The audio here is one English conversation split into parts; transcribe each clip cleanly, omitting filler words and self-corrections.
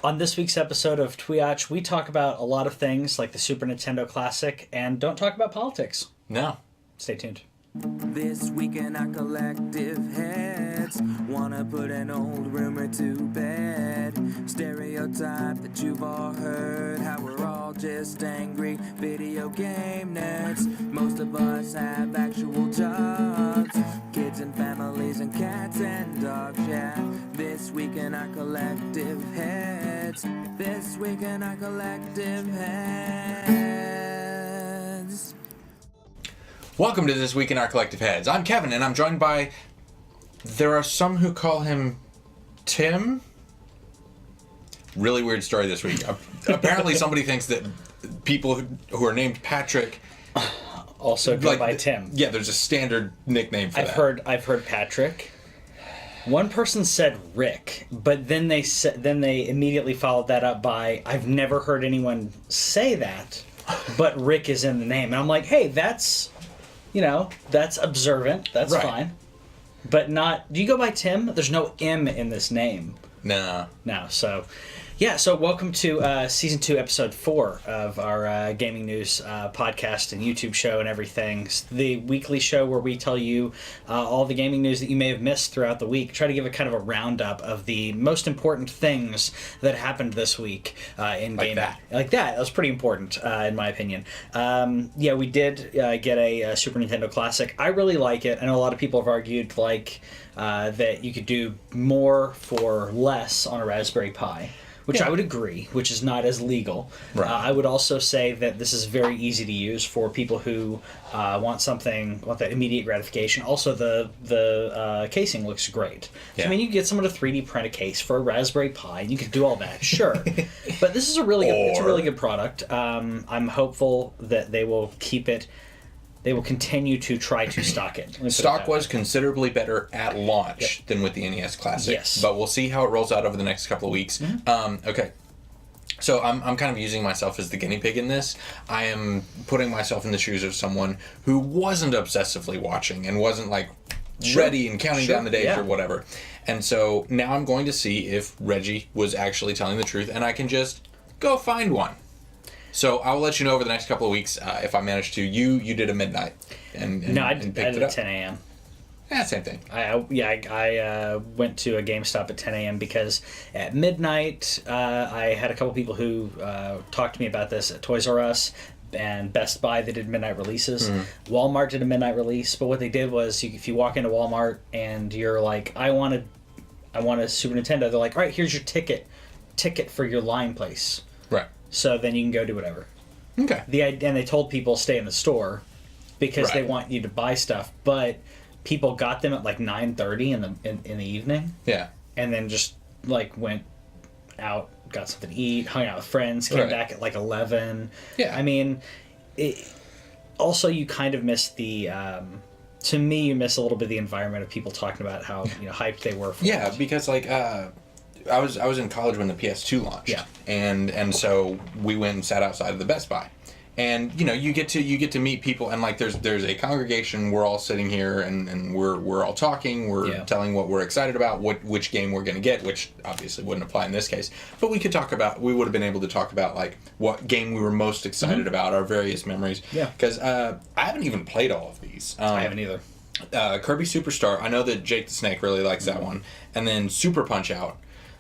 On this week's episode of TWIOCH, we talk about a lot of things like the Super Nintendo Classic and don't talk about politics. No. Stay tuned. This week in our collective heads, wanna put an old rumor to bed. Stereotype that you've all heard, how we're all just angry video game nerds. Most of us have actual jobs, kids and families and cats and dogs, yeah. This week in our collective heads, this week in our collective heads. Welcome to This Week in Our Collective Heads. I'm Kevin, and I'm joined by... There are some who call him Tim. Really weird story this week. Apparently somebody thinks that people who are named Patrick... Also go by Tim. Yeah, there's a standard nickname for that. I've heard Patrick. One person said Rick, but then they immediately followed that up by, I've never heard anyone say that, but Rick is in the name. And I'm like, hey, that's observant. That's right. Fine. But not... Do you go by Tim? There's no M in this name. No. No, so... Yeah, so welcome to Season 2, Episode 4 of our Gaming News podcast and YouTube show and everything. It's the weekly show where we tell you all the gaming news that you may have missed throughout the week. Try to give a kind of a roundup of the most important things that happened this week in gaming. Like that. That was pretty important, in my opinion. Yeah, we did get a Super Nintendo Classic. I really like it. I know a lot of people have argued that you could do more for less on a Raspberry Pi. Which I would agree, which is not as legal. Right. I would also say that this is very easy to use for people who want that immediate gratification. Also, the casing looks great. Yeah. So, I mean, you can get someone to 3D print a case for a Raspberry Pi, and you can do all that, sure. But this is a really good product. I'm hopeful that they will keep it. They will continue to try to stock it. Stock was considerably better at launch than with the NES Classic. Yes. But we'll see how it rolls out over the next couple of weeks. Mm-hmm. Okay. So I'm kind of using myself as the guinea pig in this. I am putting myself in the shoes of someone who wasn't obsessively watching and wasn't ready and counting down the days or whatever. And so now I'm going to see if Reggie was actually telling the truth and I can just go find one. So I'll let you know over the next couple of weeks if I manage to. You did a midnight and I picked did it up. 10 a.m. Yeah, same thing. I went to a GameStop at 10 a.m. because at midnight I had a couple people who talked to me about this at Toys R Us and Best Buy. They did midnight releases. Walmart did a midnight release, but what they did was if you walk into Walmart and you're like, I want a Super Nintendo, they're like, all right, here's your ticket for your line place. Right. So then you can go do whatever. Okay. And they told people stay in the store because they want you to buy stuff, but people got them at 9:30 in the evening. Yeah. And then just went out, got something to eat, hung out with friends, came back at 11. Yeah. I mean, also you kind of miss the. To me, you miss a little bit of the environment of people talking about how hyped they were for it. Because I was in college when the PS2 launched. Yeah. And so we went and sat outside of the Best Buy. And you get to meet people and there's a congregation, we're all sitting here and we're all talking, we're telling what we're excited about, which game we're going to get, which obviously wouldn't apply in this case. But we would have been able to talk about what game we were most excited about, our various memories. Yeah. Cuz I haven't even played all of these. I haven't either. Kirby Superstar, I know that Jake the Snake really likes that one. And then Super Punch-Out!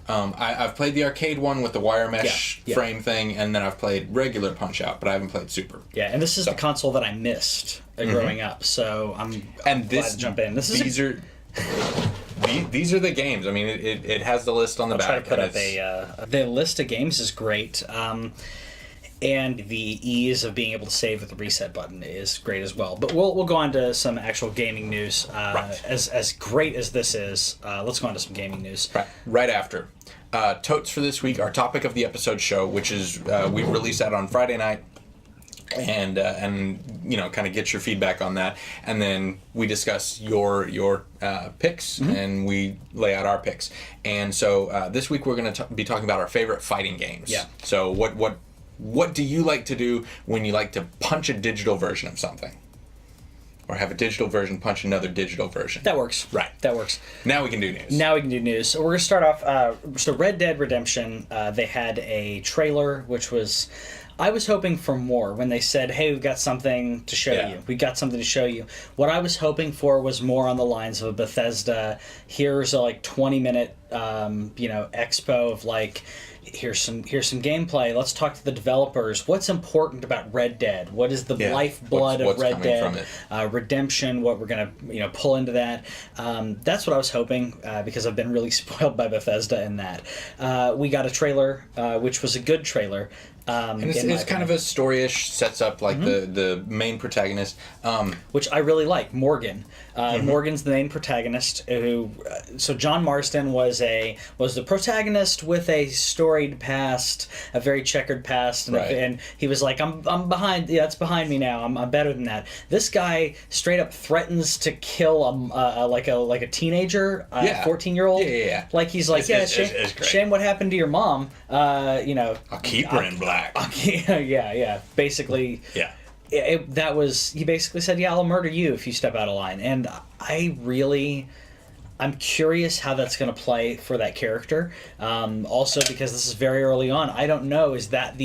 I've played the arcade one with the wire mesh frame thing, and then I've played regular Punch-Out!, but I haven't played Super. Yeah, and this is the console that I missed growing up, so I'm glad to jump in. These are the games. I mean, it has the list on the back. I'll try to put up the list of games is great. And the ease of being able to save with the reset button is great as well. But we'll go on to some actual gaming news. As great as this is, let's go on to some gaming news. Right after. Totes for this week, our topic of the episode show, which is we release that on Friday night. And kind of get your feedback on that. And then we discuss your picks, and we lay out our picks. And so this week we're going to be talking about our favorite fighting games. Yeah. So what do you like to do when you like to punch a digital version of something? or have a digital version punch another digital version. That works. Right. That works. Now we can do news. Now we can do news. So we're going to start off. So Red Dead Redemption, they had a trailer, which was... I was hoping for more when they said, hey, we've got something to show you. We got something to show you. What I was hoping for was more on the lines of a Bethesda, here's a 20-minute, expo of here's some gameplay. Let's talk to the developers. What's important about Red Dead? What is the lifeblood of Red Dead? Redemption, what we're going to pull into that. That's what I was hoping because I've been really spoiled by Bethesda in that. We got a trailer, which was a good trailer. And it's kind of a story-ish, sets up the main protagonist. Which I really like, Morgan. Morgan's the main protagonist. So John Marston was the protagonist with a storied past, a very checkered past, and he was like, I'm behind. Yeah, it's behind me now. I'm better than that. This guy straight up threatens to kill a teenager, 14-year-old. Yeah. Like he's like, shame what happened to your mom. I'll keep her in black. Yeah. Basically. Yeah. He basically said, yeah, I'll murder you if you step out of line. And I'm curious how that's going to play for that character. Also, because this is very early on, I don't know, that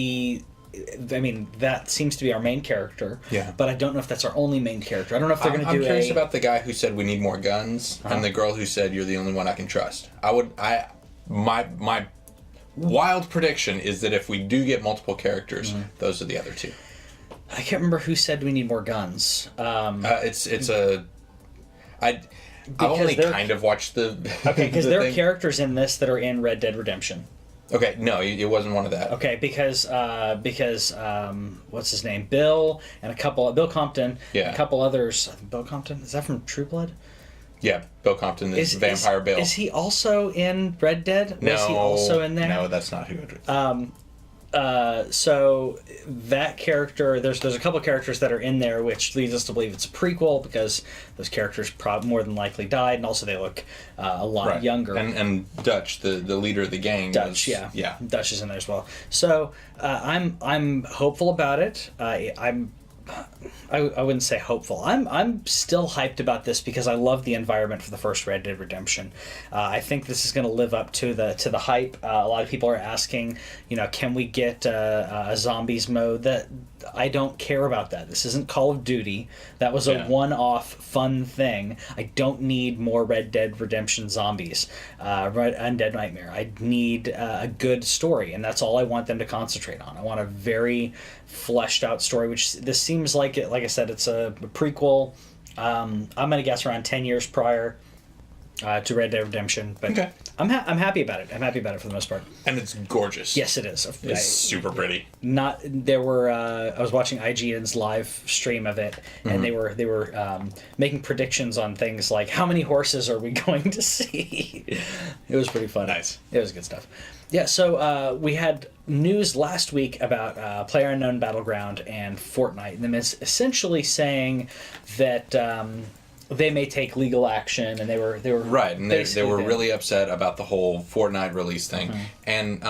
seems to be our main character. Yeah. But I don't know if that's our only main character. I don't know if they're going to do I'm curious about the guy who said we need more guns and the girl who said you're the only one I can trust. My wild prediction is that if we do get multiple characters, those are the other two. I can't remember who said we need more guns. I've only kind of watched the... Okay, because there are characters in this that are in Red Dead Redemption. Okay, no, it wasn't one of that. Okay, because what's his name? Bill Compton, and a couple others. Bill Compton, is that from True Blood? Yeah, Bill Compton is Vampire Bill. Is he also in Red Dead? No. Was he also in there? No, that's not who it is. So that character, there's a couple characters that are in there, which leads us to believe it's a prequel because those characters more than likely died, and also they look a lot younger. And Dutch, the leader of the gang, Dutch is in there as well. So I'm hopeful about it. I wouldn't say hopeful. I'm still hyped about this because I love the environment for the first Red Dead Redemption. I think this is going to live up to the hype. A lot of people are asking, can we get a zombies mode? That I don't care about that. This isn't Call of Duty. That was a one-off fun thing. I don't need more Red Dead Redemption zombies. Undead Nightmare. I need a good story, and that's all I want them to concentrate on. I want a very fleshed out story, which this seems like it. Like I said, it's a prequel. I'm gonna guess around 10 years prior to Red Dead Redemption, but I'm happy about it. I'm happy about it for the most part. And it's gorgeous. Yes, it is. It's super pretty. I was watching IGN's live stream of it, and they were making predictions on things like how many horses are we going to see. It was pretty fun. Nice. It was good stuff. Yeah, so we had news last week about PlayerUnknown Battleground and Fortnite, and them essentially saying that they may take legal action, and they were right, and they were really upset about the whole Fortnite release thing. And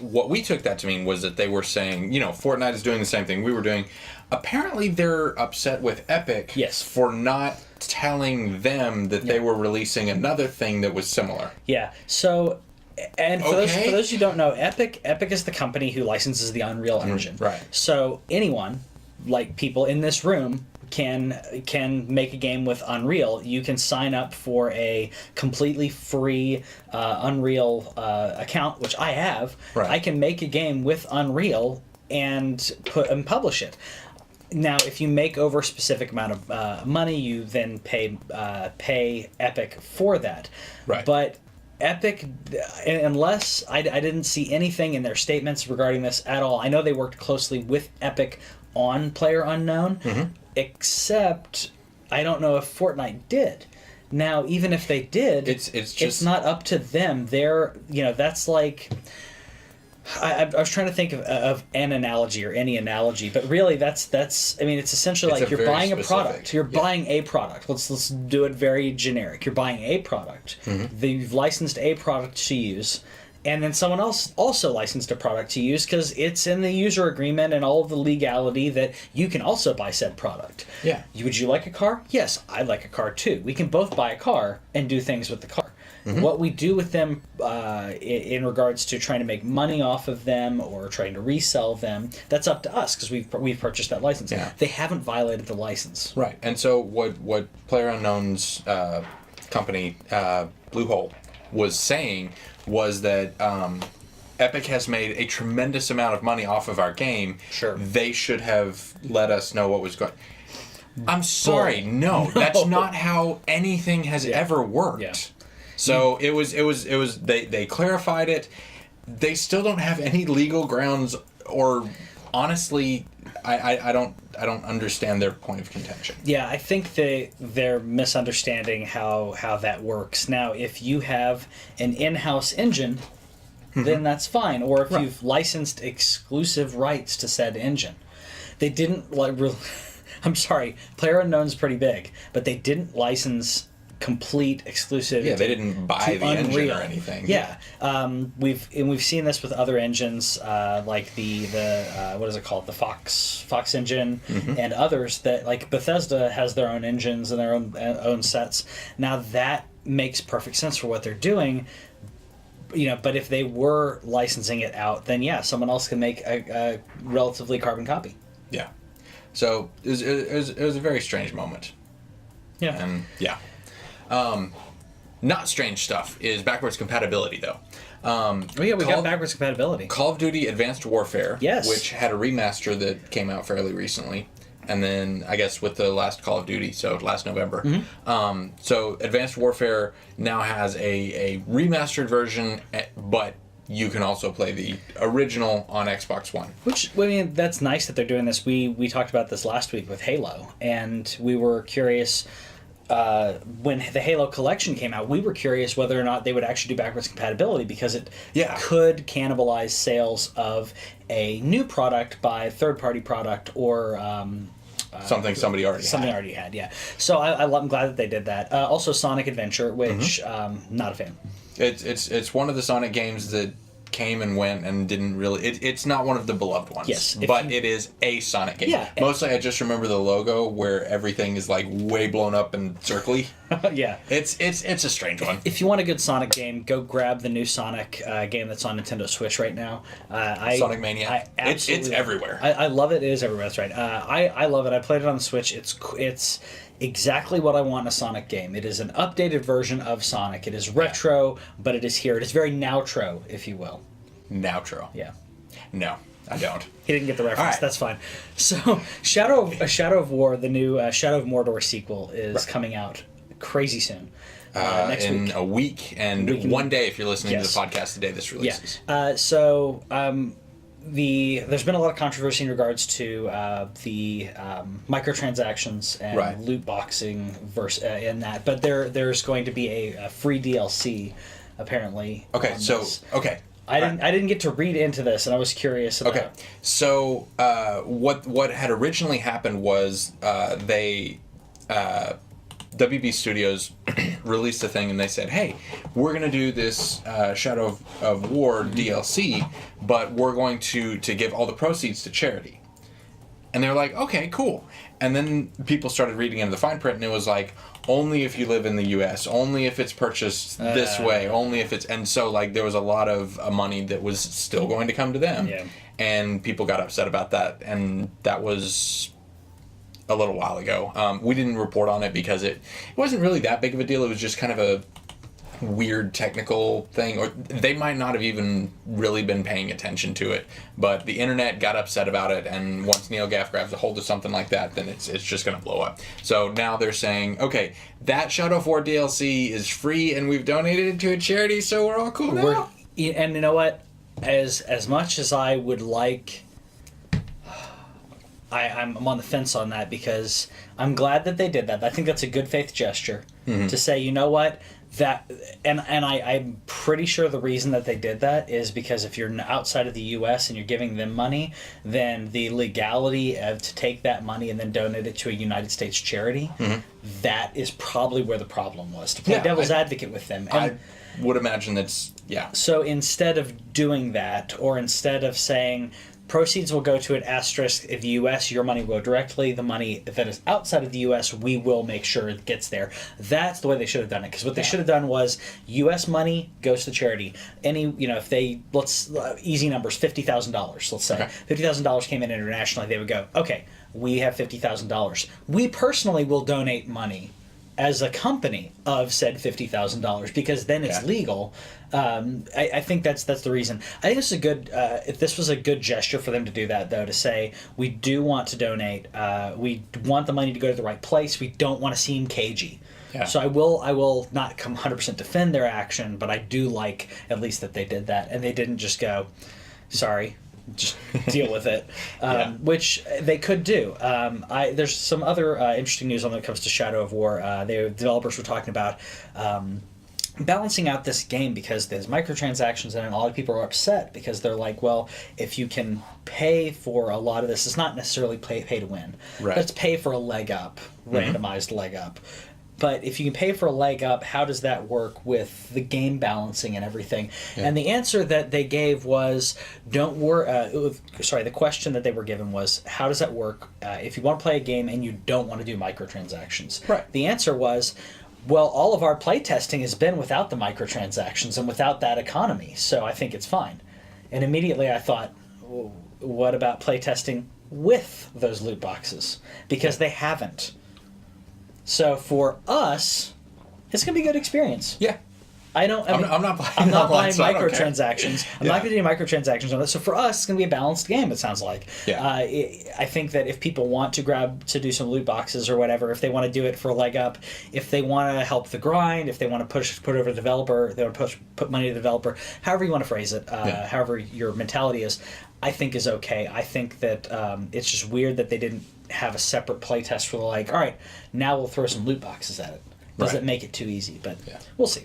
what we took that to mean was that they were saying, Fortnite is doing the same thing we were doing. Apparently, they're upset with Epic for not telling them that they were releasing another thing that was similar. Yeah, so. And for those who don't know, Epic is the company who licenses the Unreal Engine. Right. So anyone, like people in this room, can make a game with Unreal. You can sign up for a completely free Unreal account, which I have. Right. I can make a game with Unreal and publish it. Now, if you make over a specific amount of money, you then pay Epic for that. Right. But Epic, unless I didn't see anything in their statements regarding this at all. I know they worked closely with Epic on PlayerUnknown, except I don't know if Fortnite did. Now, even if they did, it's not up to them. They're that's like. I was trying to think of an analogy or any analogy, but really that's I mean, it's essentially like you're buying a product. You're buying a product. Let's do it very generic. You're buying a product. You've licensed a product to use, and then someone else also licensed a product to use because it's in the user agreement and all of the legality that you can also buy said product. Yeah. Would you like a car? Yes, I'd like a car too. We can both buy a car and do things with the car. What we do with them in regards to trying to make money off of them or trying to resell them, that's up to us because we've purchased that license. Yeah. They haven't violated the license. Right. And so what PlayerUnknown's company, Bluehole, was saying was that Epic has made a tremendous amount of money off of our game. Sure. They should have let us know what was going. I'm sorry, no, that's not how anything has ever worked. Yeah. So it was they clarified it. They still don't have any legal grounds, or honestly, I don't understand their point of contention. Yeah, I think they're misunderstanding how that works. Now, if you have an in-house engine, then that's fine. Or if you've licensed exclusive rights to said engine. They didn't I'm sorry, PlayerUnknown's pretty big, but they didn't license complete exclusive. Yeah, they didn't buy the engine or anything. Yeah, we've seen this with other engines like the what is it called, the Fox engine, and others that, like Bethesda has their own engines and their own sets. Now that makes perfect sense for what they're doing. But if they were licensing it out, then yeah, someone else can make a relatively carbon copy. Yeah. So it was a very strange moment. Yeah. And yeah. Not strange stuff is backwards compatibility, though. We got backwards compatibility. Call of Duty Advanced Warfare, yes, which had a remaster that came out fairly recently, and then I guess with the last Call of Duty, so last November. So Advanced Warfare now has a remastered version, but you can also play the original on Xbox One. Which, I mean, that's nice that they're doing this. We talked about this last week with Halo, and we were curious. When the Halo collection came out, we were curious whether or not they would actually do backwards compatibility because it could cannibalize sales of a new product by a third-party product or something somebody already had. Yeah. So I'm glad that they did that. Also, Sonic Adventure, which not a fan. It's one of the Sonic games that came and went and didn't really. It's not one of the beloved ones. Yes, but it is a Sonic game. Yeah. Mostly, I just remember the logo where everything is like way blown up and circly. Yeah. It's a strange one. If you want a good Sonic game, go grab the new Sonic game that's on Nintendo Switch right now. Sonic Mania. It's everywhere. I love it. It is everywhere. That's right. I love it. I played it on the Switch. It's exactly what I want in a Sonic game. It is an updated version of Sonic. It is retro, but it is here. It is very nowtro, if you will. Nowtro. Yeah. No, I don't. He didn't get the reference. Right. That's fine. So, Shadow of War, the new Shadow of Mordor sequel, is coming out crazy soon. Next in week. A week and one day if you're listening to the podcast the day this releases. Yeah. There's been a lot of controversy in regards to the microtransactions and loot boxing in that, but there's going to be a free DLC apparently. Okay, so okay. I didn't get to read into this, and I was curious about. Okay, so what had originally happened was WB Studios released a thing and they said, hey, we're going to do this Shadow of War DLC, but we're going to give all the proceeds to charity. And they were like, okay, cool. And then people started reading into the fine print and it was like, only if you live in the U.S., only if it's purchased this way, only if it's... And so like there was a lot of money that was still going to come to them. Yeah. And people got upset about that. And that was... a little while ago. We didn't report on it because it wasn't really that big of a deal. It was just kind of a weird technical thing, or they might not have even really been paying attention to it, but the internet got upset about it, and once NeoGAF grabs a hold of something like that, then it's just going to blow up. So now they're saying, okay, that Shadow of War DLC is free, and we've donated it to a charity, so we're all cool now. And you know what? As much as I would like... I'm on the fence on that because I'm glad that they did that. I think that's a good faith gesture to say, you know what, I'm pretty sure the reason that they did that is because if you're outside of the U.S. and you're giving them money, then the legality to take that money and then donate it to a United States charity, that is probably where the problem was. To play devil's advocate with them. would imagine that's So instead of doing that, or instead of saying proceeds will go to an asterisk in the U.S., your money will go directly. The money that is outside of the U.S., we will make sure it gets there. That's the way they should have done it. Because what they should have done was U.S. money goes to charity. If they, easy numbers, $50,000, let's say. Okay. $50,000 came in internationally, they would go, okay, we have $50,000. We personally will donate money as a company of said $50,000 because then it's legal. I think that's the reason. I think this is a good. If this was a good gesture for them to do that, though, to say we do want to donate, we want the money to go to the right place. We don't want to seem cagey. Yeah. So I will not come 100% defend their action, but I do like at least that they did that and they didn't just go, sorry. Just deal with it, which they could do. There's some other interesting news when it comes to Shadow of War. The developers were talking about balancing out this game because there's microtransactions and a lot of people are upset because they're like, well, if you can pay for a lot of this, it's not necessarily pay to win. Right. Let's pay for a leg up, randomized leg up. But if you can pay for a leg up, how does that work with the game balancing and everything? Yeah. And the answer that they gave was, don't worry. The question that they were given was, how does that work if you want to play a game and you don't want to do microtransactions? Right. The answer was, well, all of our playtesting has been without the microtransactions and without that economy, so I think it's fine. And immediately I thought, well, what about playtesting with those loot boxes? Because they haven't. So for us, it's gonna be a good experience. Yeah, I'm not buying microtransactions. I'm not gonna do microtransactions on this. So for us, it's gonna be a balanced game. It sounds like. Yeah. I think that if people want to do some loot boxes or whatever, if they want to do it for a leg up, if they want to help the grind, if they want to put over the developer, they want to put money to the developer. However you want to phrase it, however your mentality is, I think is okay. I think that it's just weird that they didn't have a separate playtest for all right, now we'll throw some loot boxes at it. Doesn't make it too easy, but we'll see.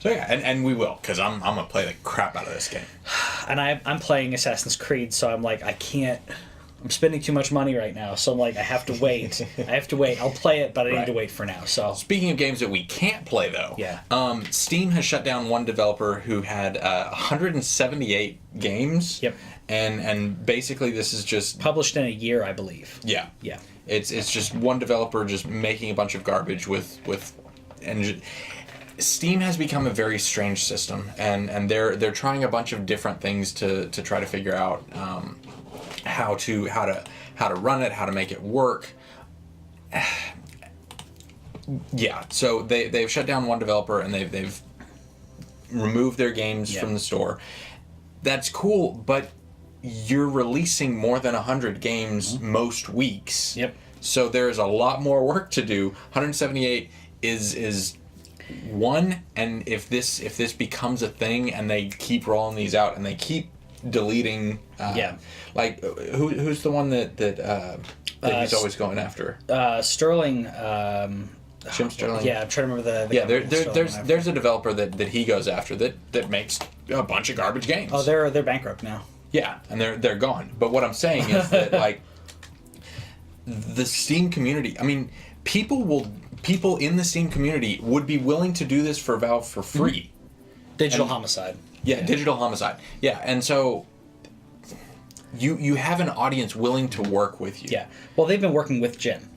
So and we will, because I'm gonna play the crap out of this game. And I'm playing Assassin's Creed, so I'm like, I can't. I'm spending too much money right now, so I'm like, I have to wait. I'll play it, but I need to wait for now. So speaking of games that we can't play, though, Steam has shut down one developer who had 178 games. Yep. And basically this is just published in a year, I believe. Yeah. Yeah. It's just one developer just making a bunch of garbage with Steam has become a very strange system, and they're trying a bunch of different things to try to figure out how to run it, how to make it work. So they've shut down one developer and they've removed their games from the store. That's cool, but you're releasing more than 100 games most weeks. Yep. So there's a lot more work to do. 178 is one, and if this becomes a thing and they keep rolling these out and they keep deleting like who's the one that he's always going after? Sterling Jim Sterling. Yeah, I'm trying to remember the there's a developer that he goes after that makes a bunch of garbage games. Oh, they're bankrupt now. Yeah, and they're gone. But what I'm saying is that like the Steam community, I mean, people in the Steam community would be willing to do this for Valve for free. Digital homicide. Yeah, digital homicide. Yeah, and so you have an audience willing to work with you. Yeah. Well, they've been working with Jim.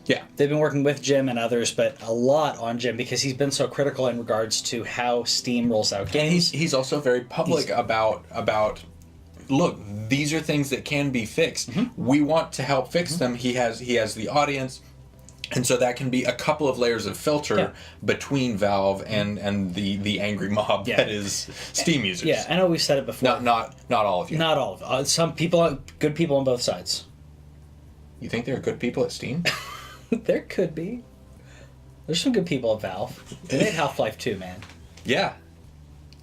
Yeah. They've been working with Jim and others, but a lot on Jim because he's been so critical in regards to how Steam rolls out games. He's also very public about look, these are things that can be fixed. We want to help fix them. He has the audience. And so that can be a couple of layers of filter between Valve and the angry mob that is Steam users. Yeah, I know we've said it before. Not all of you. Not all of some people, good people on both sides. You think there are good people at Steam? There could be. There's some good people at Valve. They made Half-Life 2, man. Yeah.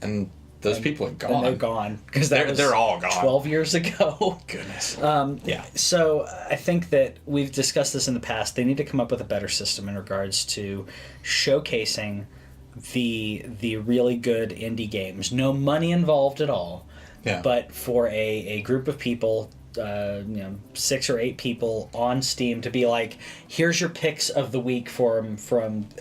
And those people are gone. And they're gone. Because they're all gone. 12 years ago. Goodness. So I think that we've discussed this in the past. They need to come up with a better system in regards to showcasing the really good indie games. No money involved at all. Yeah. But for a group of people 6 or 8 people on Steam to be like, here's your picks of the week from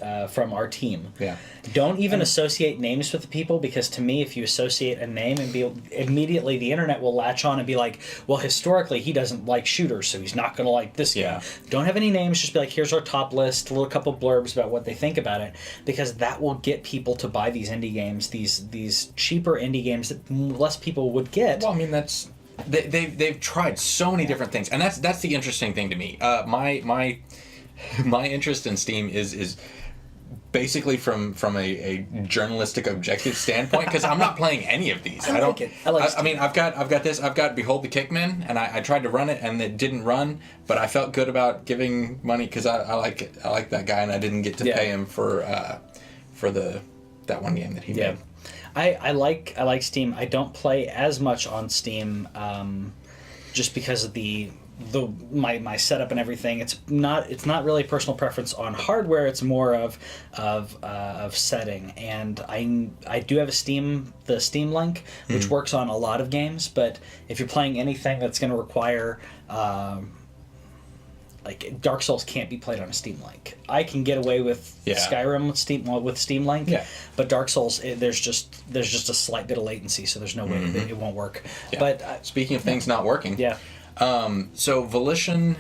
our team. Yeah. Don't even associate names with the people, because to me, if you associate a name and immediately the internet will latch on and be like, well, historically he doesn't like shooters, so he's not going to like this game. Don't have any names, just be like, here's our top list, a little couple blurbs about what they think about it, because that will get people to buy these indie games, these cheaper indie games that less people would get. Well, I mean, that's they've tried so many different things, and that's the interesting thing to me. My interest in Steam is basically from a journalistic objective standpoint, because I'm not playing any of these. I like it. I mean, I've got Behold the Kickman, and I tried to run it and it didn't run, but I felt good about giving money because I like that guy, and I didn't get to pay him for that one game that he made. I like Steam. I don't play as much on Steam, just because of my setup and everything. It's not really personal preference on hardware. It's more of setting. And I do have the Steam Link, which works on a lot of games. But if you're playing anything that's going to require like Dark Souls can't be played on a Steam Link. I can get away with Skyrim with Steam Link, but Dark Souls, there's just a slight bit of latency, so there's no way that it won't work. But speaking of things not working, so Volition,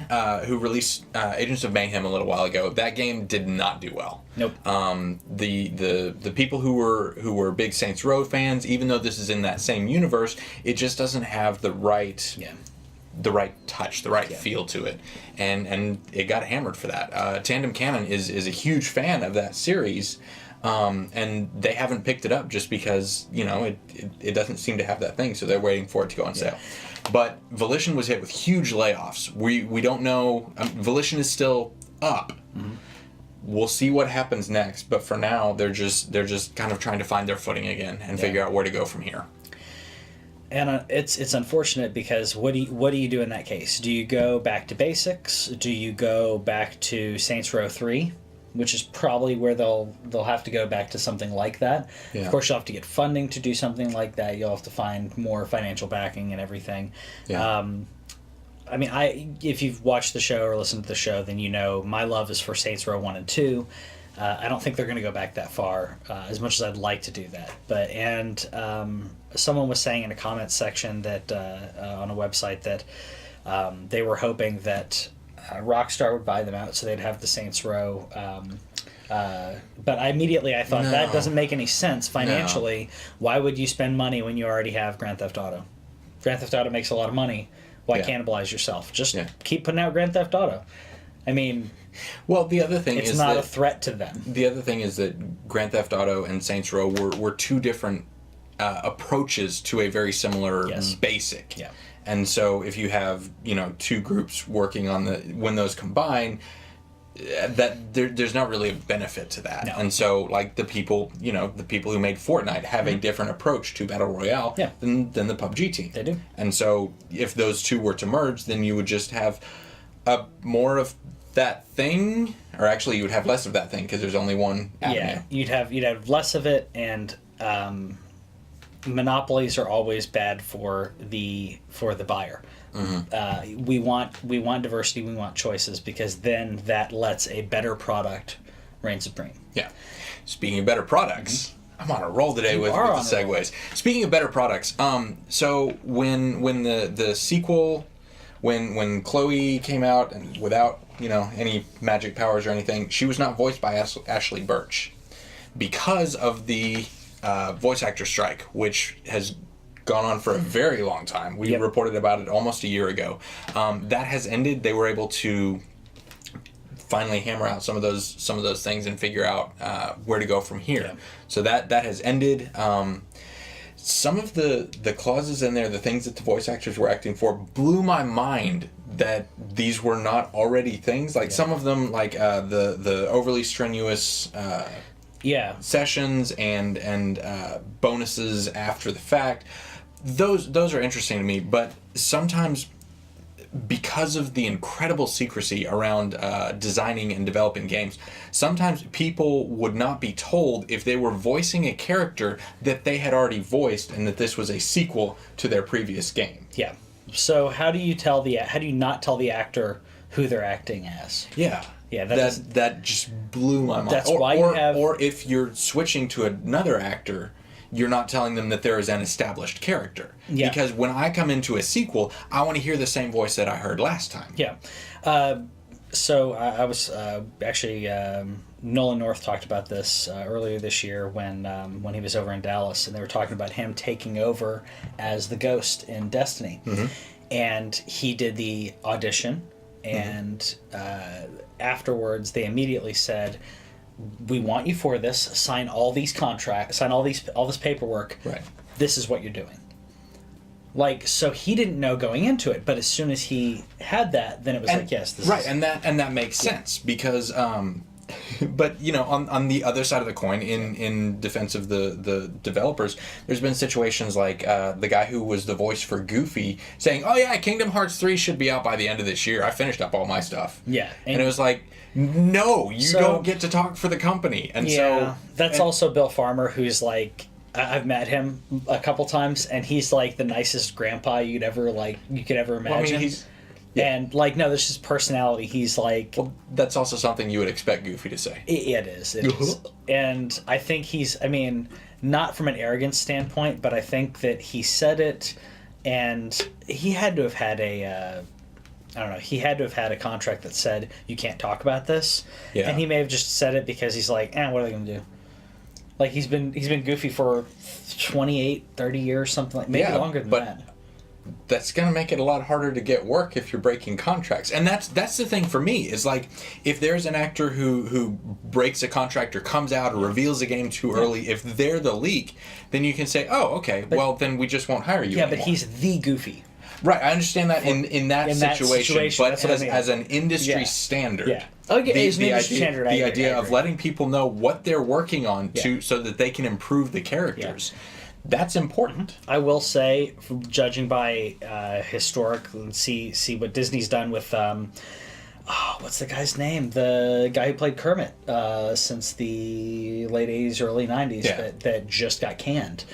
who released Agents of Mayhem a little while ago, that game did not do well. Nope. The people who were big Saints Row fans, even though this is in that same universe, it just doesn't have the right touch, the right feel to it, and it got hammered for that. Tandem Cannon is a huge fan of that series, and they haven't picked it up just because it doesn't seem to have that thing, so they're waiting for it to go on sale. But Volition was hit with huge layoffs. We don't know. Volition is still up. We'll see what happens next, but for now they're just kind of trying to find their footing again and figure out where to go from here. And it's unfortunate, because what do you do in that case? Do you go back to basics? Do you go back to Saints Row 3, which is probably where they'll have to go back to something like that? Of course, you'll have to get funding to do something like that. You'll have to find more financial backing and everything. I mean, if you've watched the show or listened to the show, then you know my love is for Saints Row 1 and 2. I don't think they're going to go back that far, as much as I'd like to do that. But someone was saying in a comments section that on a website that they were hoping that Rockstar would buy them out so they'd have the Saints Row. But I thought that doesn't make any sense financially. No. Why would you spend money when you already have Grand Theft Auto? Grand Theft Auto makes a lot of money. Why cannibalize yourself? Just keep putting out Grand Theft Auto. I mean, well, the other thing it's not a threat to them. The other thing is that Grand Theft Auto and Saints Row were two different approaches to a very similar basic. Yeah. And so if you have two groups working on when those combine, that there's not really a benefit to that. No. And so like the people who made Fortnite have a different approach to Battle Royale than the PUBG team. They do. And so if those two were to merge, then you would just have more of that thing, or actually you would have less of that thing because there's only one avenue. Yeah, you'd have less of it, and monopolies are always bad for the buyer. We want diversity, we want choices, because then that lets a better product reign supreme. Yeah. Speaking of better products, I'm on a roll today with the segues. Speaking of better products, so when the sequel, when Chloe came out and without any magic powers or anything, she was not voiced by Ashley Birch because of the voice actor strike, which has gone on for a very long time. We reported about it almost a year ago. That has ended. They were able to finally hammer out some of those things and figure out where to go from here. Yeah. So that has ended. Some of the clauses in there, the things that the voice actors were acting for, blew my mind that these were not already things. Like some of them, like the overly strenuous sessions and bonuses after the fact. Those are interesting to me, but sometimes because of the incredible secrecy around designing and developing games, sometimes people would not be told if they were voicing a character that they had already voiced and that this was a sequel to their previous game. Yeah. So how do you not tell the actor who they're acting as? Yeah. Yeah, that just blew my mind. That's why you have... Or if you're switching to another actor, you're not telling them that there is an established character. Yeah. Because when I come into a sequel, I want to hear the same voice that I heard last time. Yeah. So I was actually... Nolan North talked about this earlier this year when he was over in Dallas, and they were talking about him taking over as the Ghost in Destiny. Mm-hmm. And he did the audition, and afterwards they immediately said, "We want you for this. Sign all these contracts. Sign all this paperwork. Right. This is what you're doing." Like, so he didn't know going into it, but as soon as he had that, then it was yes, this right, is... and that makes sense because. But on the other side of the coin, in defense of the developers, there's been situations like the guy who was the voice for Goofy saying, "Oh yeah, Kingdom Hearts 3 should be out by the end of this year. I finished up all my stuff." Yeah, and it was like, no, you don't get to talk for the company. And that's also Bill Farmer, who's like, I've met him a couple times, and he's like the nicest grandpa you could ever imagine. Well, I mean, yeah. And that's just personality. He's like... Well, that's also something you would expect Goofy to say. It is. And I think not from an arrogance standpoint, but I think that he said it, and he had to have had he had to have had a contract that said, you can't talk about this. Yeah. And he may have just said it because he's like, what are they going to do? Like, he's been Goofy for 28, 30 years, something like maybe longer than that. That's going to make it a lot harder to get work if you're breaking contracts. And that's the thing for me, is like, if there's an actor who breaks a contract or comes out or reveals a game too early, if they're the leak, then you can say, oh, okay, then we just won't hire you anymore. But he's the Goofy. Right, I understand that in that situation, but as an industry standard. Yeah. The idea of letting people know what they're working on so that they can improve the characters. Yeah. That's important. I will say, judging by historic, see what Disney's done with, what's the guy's name? The guy who played Kermit since the late 80s, early 90s that just got canned.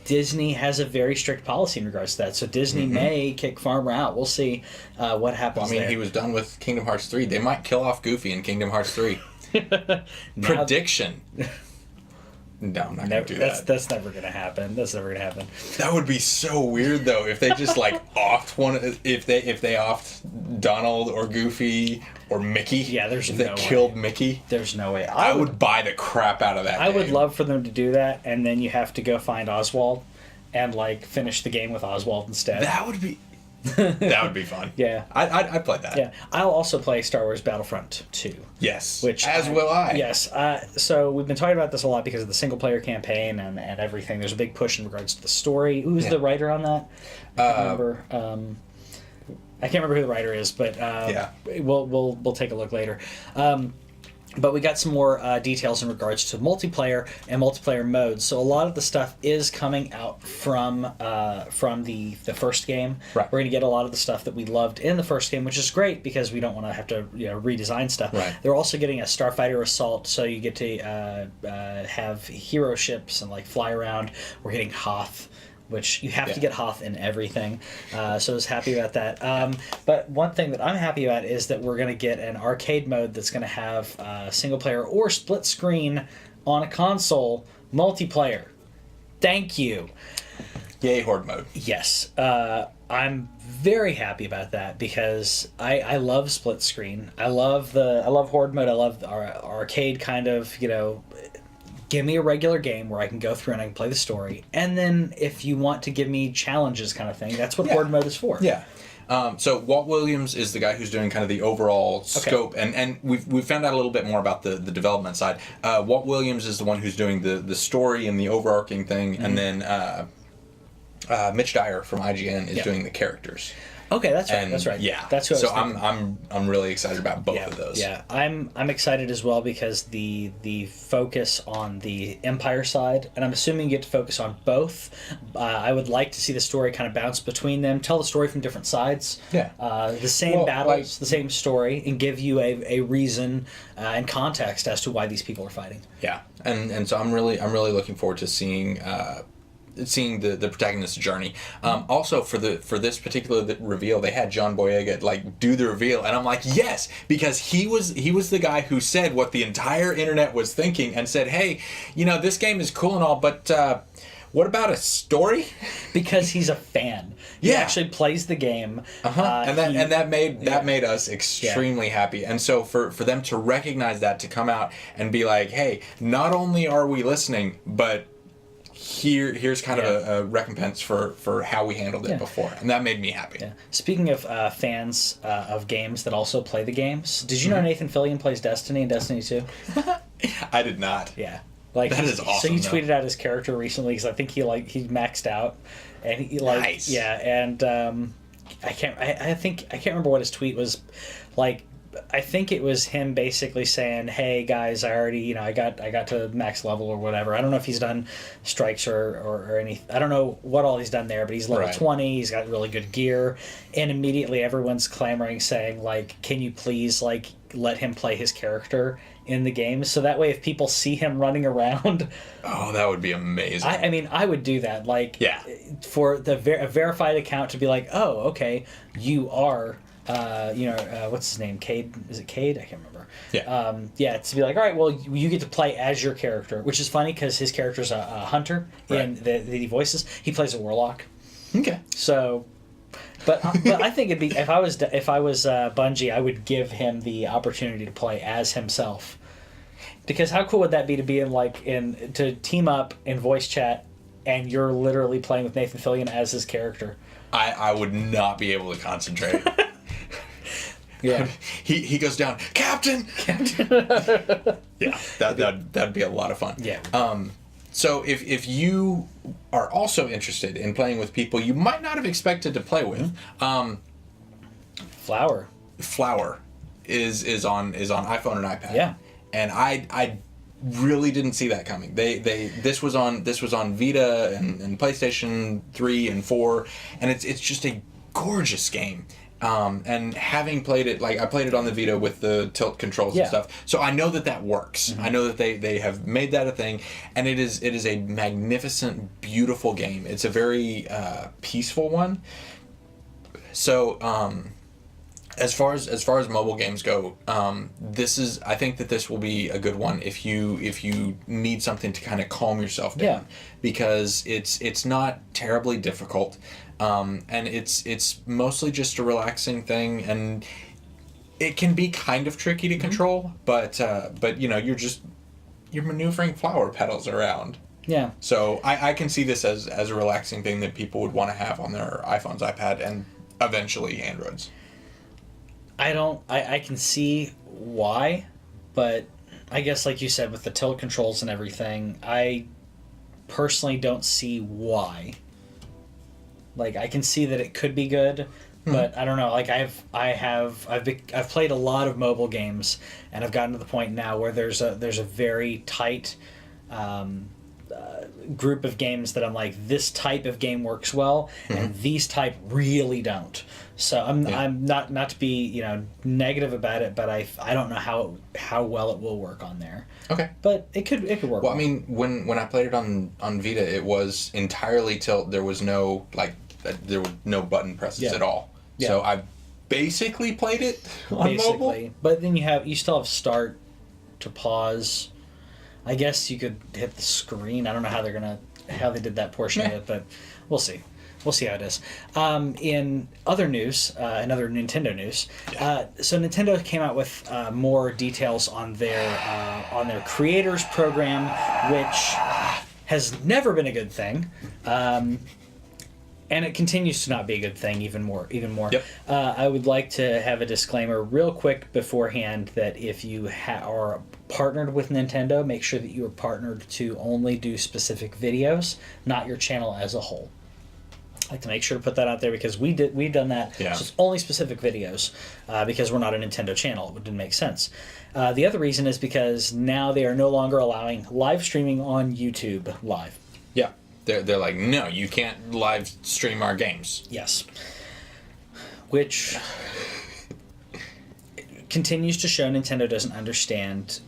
Disney has a very strict policy in regards to that, so Disney may kick Farmer out. We'll see what happens. Well, he was done with Kingdom Hearts 3. They might kill off Goofy in Kingdom Hearts 3. Prediction. No, I'm not going to do that. That's never going to happen. That would be so weird, though, if they just offed one. If they offed Donald or Goofy or Mickey. Yeah, there's no way. Killed Mickey. There's no way. I would buy the crap out of that. I would love for them to do that, and then you have to go find Oswald, and finish the game with Oswald instead. That would be fun. Yeah. I'd play that. Yeah. I'll also play Star Wars Battlefront 2. Yes. Will I. Yes. So we've been talking about this a lot because of the single-player campaign and everything. There's a big push in regards to the story. Who's the writer on that? I can't remember. I can't remember who the writer is, but we'll take a look later. But we got some more details in regards to multiplayer and multiplayer modes. So a lot of the stuff is coming out from the first game. Right. We're going to get a lot of the stuff that we loved in the first game, which is great because we don't want to have to redesign stuff. Right. They're also getting a Starfighter Assault, so you get to have hero ships and fly around. We're getting Hoth, which you have to get Hoth in everything. So I was happy about that. But one thing that I'm happy about is that we're going to get an arcade mode that's going to have single player or split screen on a console multiplayer. Thank you. Yay, Horde mode. Yes. I'm very happy about that because I love split screen. I love Horde mode. I love our arcade kind of, give me a regular game where I can go through and I can play the story. And then if you want to give me challenges kind of thing, that's what Horde mode is for. Yeah. So Walt Williams is the guy who's doing kind of the overall scope, and we've found out a little bit more about the development side. Walt Williams is the one who's doing the story and the overarching thing, and then Mitch Dyer from IGN is doing the characters. Okay, that's right. That's right. Yeah, that's who. So I was thinking. I'm really excited about both of those. Yeah, I'm excited as well because the focus on the Empire side, and I'm assuming you get to focus on both. I would like to see the story kind of bounce between them, tell the story from different sides. Yeah. The same battles, the same story, and give you a reason and context as to why these people are fighting. Yeah, and so I'm really looking forward to seeing seeing the protagonist's journey. Also for this particular reveal, they had John Boyega like do the reveal, and I'm like, yes, because he was the guy who said what the entire internet was thinking and said, hey, this game is cool and all, but what about a story? Because he's a fan. He actually plays the game. And that made us extremely happy. And so for them to recognize that, to come out and be like, hey, not only are we listening, but here's kind of a recompense for how we handled it before, and that made me happy. Yeah. Speaking of fans of games that also play the games, did you know Nathan Fillion plays Destiny and Destiny 2? I did not. Yeah, that is awesome. So he tweeted out his character recently because I think he maxed out, and he nice. and I can't remember what his tweet was like. I think it was him basically saying, "Hey guys, I already I got to max level or whatever." I don't know if he's done strikes or any. I don't know what all he's done there, but he's level 20. He's got really good gear, and immediately everyone's clamoring, saying like, "Can you please let him play his character in the game so that way if people see him running around." Oh, that would be amazing. I mean, I would do that. For a verified account to be like, "Oh, okay, you are." What's his name? Cade? Is it Cade? I can't remember. Yeah. To be like, all right, well, you get to play as your character, which is funny because his character's a hunter in the voices. He plays a warlock. Okay. So, but I think it'd be if I was Bungie, I would give him the opportunity to play as himself. Because how cool would that be to be to team up in voice chat, and you're literally playing with Nathan Fillion as his character. I would not be able to concentrate. Yeah, he goes down, Captain. Yeah, that'd be a lot of fun. Yeah. So if you are also interested in playing with people you might not have expected to play with, Flower is on iPhone and iPad. Yeah. And I really didn't see that coming. This was on Vita and PlayStation 3 and 4, and it's just a gorgeous game. And having played it, I played it on the Vita with the tilt controls and stuff, so I know that works. Mm-hmm. I know that they have made that a thing, and it is a magnificent, beautiful game. It's a very peaceful one. So as far as mobile games go, I think that this will be a good one if you need something to kind of calm yourself down, because it's not terribly difficult. And it's mostly just a relaxing thing, and it can be kind of tricky to control, but you're maneuvering flower petals around. Yeah. So I can see this as a relaxing thing that people would want to have on their iPhones, iPad, and eventually Androids. I can see why, but I guess like you said, with the tilt controls and everything, I personally don't see why. I can see that it could be good, but I don't know. I've played a lot of mobile games, and I've gotten to the point now where there's a very tight group of games that I'm like, this type of game works well, and these type really don't. So I'm not to be negative about it, but I don't know how well it will work on there. Okay, but it could work. Well, I mean, when I played it on Vita, it was entirely tilt. There was no there were no button presses at all. Yeah. So I basically played it on mobile. But then you still have start to pause. I guess you could hit the screen. I don't know how they did that portion of it, but we'll see. We'll see how it is. In other news, another Nintendo news. So Nintendo came out with more details on their creators program, which has never been a good thing. And it continues to not be a good thing even more. Yep. I would like to have a disclaimer real quick beforehand that if you are partnered with Nintendo, make sure that you are partnered to only do specific videos, not your channel as a whole. I'd like to make sure to put that out there because we've done that. Yeah. So it's only specific videos because we're not a Nintendo channel. It didn't make sense. The other reason is because now they are no longer allowing live streaming on YouTube live. Yeah. They're like, no, you can't live stream our games. Yes. Which continues to show Nintendo doesn't understand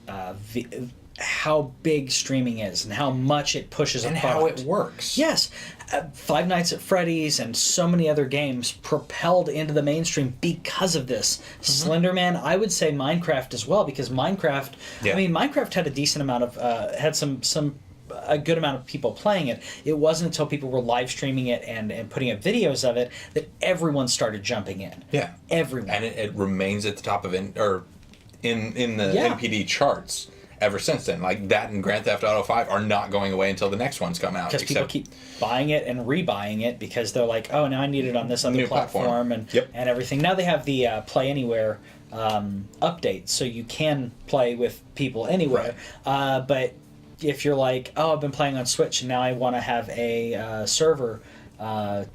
how big streaming is and how much it pushes and a product. how it works. Yes. Five Nights at Freddy's and so many other games propelled into the mainstream because of this. Slender Man, I would say Minecraft as well, because Minecraft, Yeah. I mean, Minecraft had a decent amount of, had a good amount of people playing it. It wasn't until people were live streaming it and putting up videos of it that everyone started jumping in. Yeah. Everyone. And it remains at the top of in the NPD charts ever since then. Like that and Grand Theft Auto 5 are not going away until the next ones come out. Because people keep buying it and rebuying it because they're like, oh, now I need it on this other platform and everything. Now they have the Play Anywhere update, so you can play with people anywhere. Right. But if you're like, oh, I've been playing on Switch and now I want to have a server well,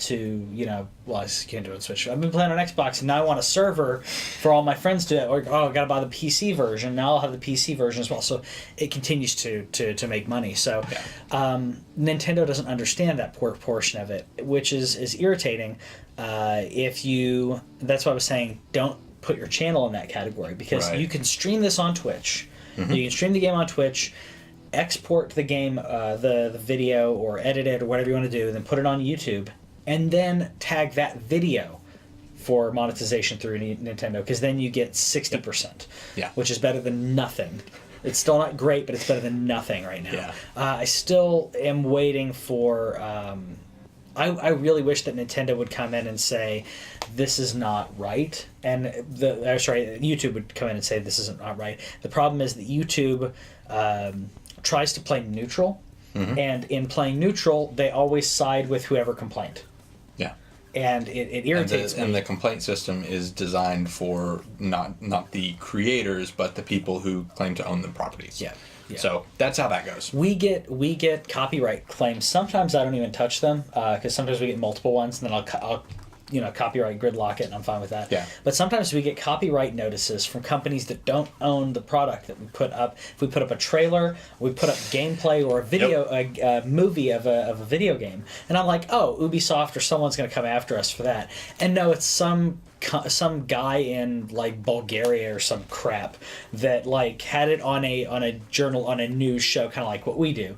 I can't do it on Switch. I've been playing on Xbox and now I want a server for all my friends to, or I gotta buy the PC version. Now I'll have the PC version as well. So it continues to make money. So Nintendo doesn't understand that portion of it, which is irritating. That's why I was saying don't put your channel in that category, because you can stream this on Twitch. Mm-hmm. You can stream the game on Twitch, export the game, the video, or edit it, or whatever you want to do, then put it on YouTube, and then tag that video for monetization through Nintendo, because then you get 60%, which is better than nothing. It's still not great, but it's better than nothing right now. Yeah. I still am waiting for... I really wish that Nintendo would come in and say, this is not right. And YouTube would come in and say, this isn't not right. The problem is that YouTube... tries to play neutral, and in playing neutral, they always side with whoever complained. Yeah. And it irritates me. And the complaint system is designed for not the creators, but the people who claim to own the properties. Yeah. So that's how that goes. We get copyright claims. Sometimes I don't even touch them, because sometimes we get multiple ones, and then I'll copyright gridlock it, and I'm fine with that. Yeah. But sometimes we get copyright notices from companies that don't own the product that we put up. If we put up a trailer, we put up gameplay or a video, a movie of a video game, and I'm like, oh, Ubisoft or someone's going to come after us for that. And no, it's some guy in like Bulgaria or some crap that like had it on a journal, on a news show, kind of like what we do,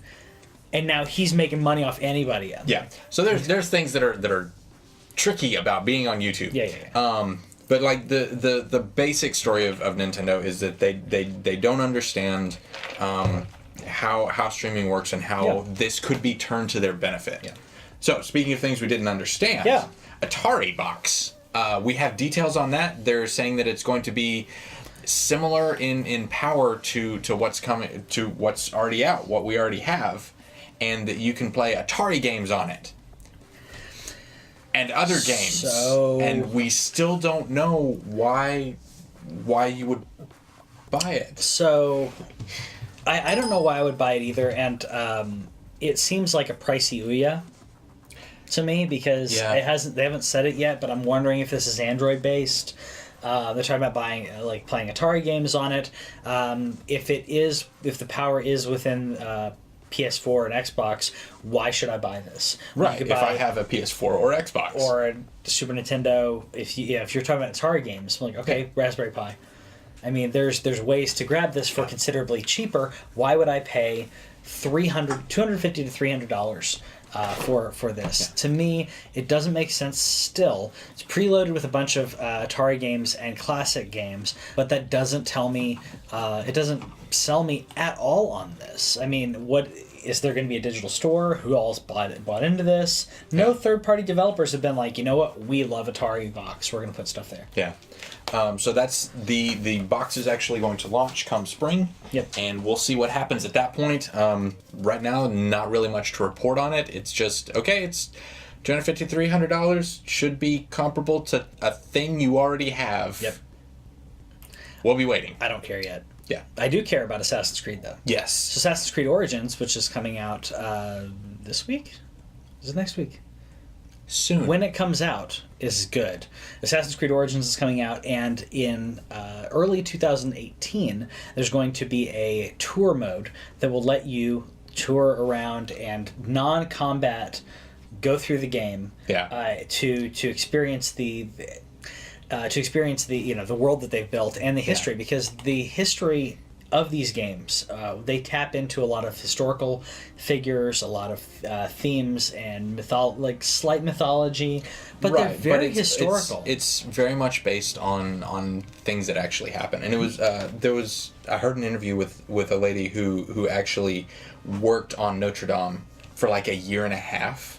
and now he's making money off anybody else. Yeah. So there's things that are tricky about being on YouTube. Yeah. But like the basic story of Nintendo is that they don't understand how streaming works and how this could be turned to their benefit. Yeah. So speaking of things we didn't understand, Atari Box. We have details on that. They're saying that it's going to be similar in power to what's coming, to what's already out, what we already have, and that you can play Atari games on it. And other games, and we still don't know why you would buy it. So, I don't know why I would buy it either, and it seems like a pricey Ouya to me, because they haven't said it yet, but I'm wondering if this is Android based. They're talking about playing Atari games on it. If the power is within PS4 and Xbox, why should I buy this? Right. If I have a PS4 or Xbox or a Super Nintendo, if you're talking about Atari games, I'm like, okay, Raspberry Pi. I mean, there's ways to grab this for considerably cheaper. Why would I pay $250 to $300 for this? To me, it doesn't make sense. Still, it's preloaded with a bunch of Atari games and classic games, but that doesn't tell me. It doesn't sell me at all on this. I mean, what is there going to be a digital store? Who all's bought into this? No third-party developers have been like, you know what, we love Atari Box, we're going to put stuff there. Yeah. So that's the box is actually going to launch come spring. Yep. And we'll see what happens at that point. Right now, not really much to report on it. It's just, okay, it's $250, $300, should be comparable to a thing you already have. Yep. We'll be waiting. I don't care yet. Yeah. I do care about Assassin's Creed, though. Yes. So Assassin's Creed Origins, which is coming out this week? Is it next week? Soon. When it comes out is good. Assassin's Creed Origins is coming out, and in early 2018, there's going to be a tour mode that will let you tour around and non-combat go through the game to experience the world that they've built and the history, because the history of these games, they tap into a lot of historical figures, a lot of themes and slight mythology, but they're very historical. It's very much based on things that actually happen. And it was I heard an interview with a lady who actually worked on Notre Dame for like a year and a half.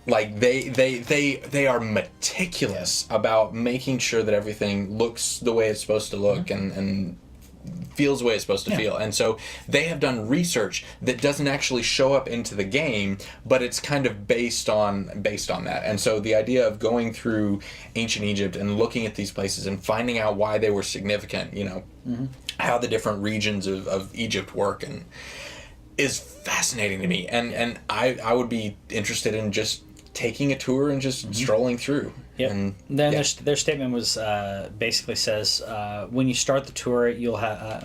Like they are meticulous about making sure that everything looks the way it's supposed to look and feels the way it's supposed to feel. And so they have done research that doesn't actually show up into the game, but it's kind of based on that. And so the idea of going through ancient Egypt and looking at these places and finding out why they were significant, how the different regions of Egypt work and is fascinating to me. And I would be interested in just taking a tour and just strolling through. Yep. And then their statement was basically says when you start the tour, you'll have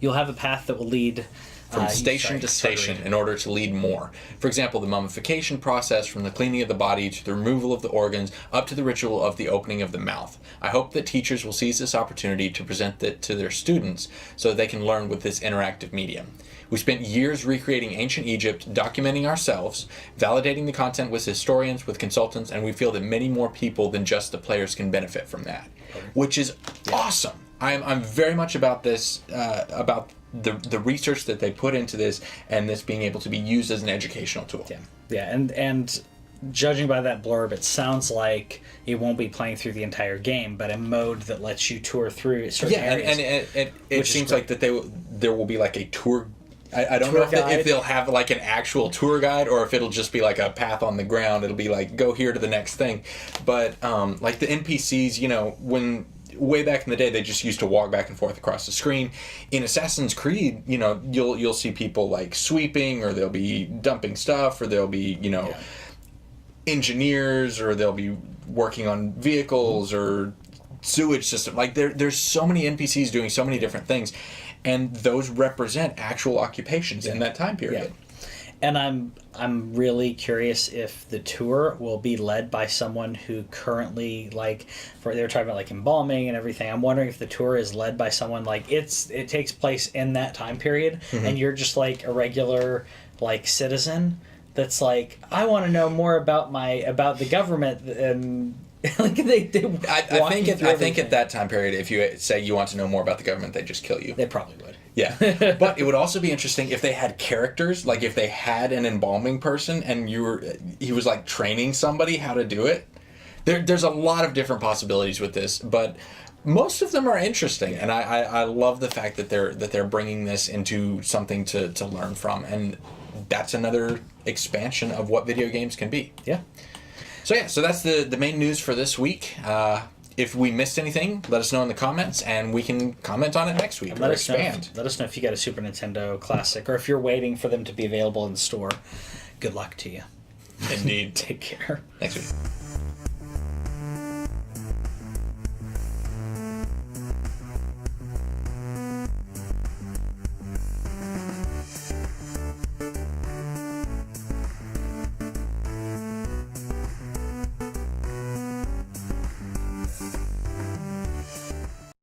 a path that will lead from station to station in order to lead more. For example, the mummification process, from the cleaning of the body to the removal of the organs, up to the ritual of the opening of the mouth. I hope that teachers will seize this opportunity to present it to their students so they can learn with this interactive medium. We spent years recreating ancient Egypt, documenting ourselves, validating the content with historians, with consultants, and we feel that many more people than just the players can benefit from that, which is awesome. I'm very much about this, about the research that they put into this, and this being able to be used as an educational tool. Yeah, and judging by that blurb, it sounds like it won't be playing through the entire game, but a mode that lets you tour through certain areas. And it seems like that there will be like a tour. I don't know if they'll have like an actual tour guide or if it'll just be like a path on the ground. It'll be like, go here to the next thing. But like the NPCs, when way back in the day, they just used to walk back and forth across the screen. In Assassin's Creed, you'll see people like sweeping, or they'll be dumping stuff, or they'll be, engineers, or they'll be working on vehicles or sewage system. Like there's so many NPCs doing so many different things. And those represent actual occupations in that time period. Yeah. And I'm really curious if the tour will be led by someone who currently, they were talking about like embalming and everything. I'm wondering if the tour is led by someone it takes place in that time period, and you're just like a regular citizen that's like, I want to know more about the government and. I think at that time period, if you say you want to know more about the government, they just kill you. They probably would. Yeah. But it would also be interesting if they had characters, like if they had an embalming person and he was like training somebody how to do it. There's a lot of different possibilities with this, but most of them are interesting, and I love the fact that they're bringing this into something to learn from, and that's another expansion of what video games can be. Yeah. So that's the main news for this week. If we missed anything, let us know in the comments, and we can comment on it next week. Let us know if you got a Super Nintendo Classic, or if you're waiting for them to be available in the store. Good luck to you. Indeed. Take care. Next week.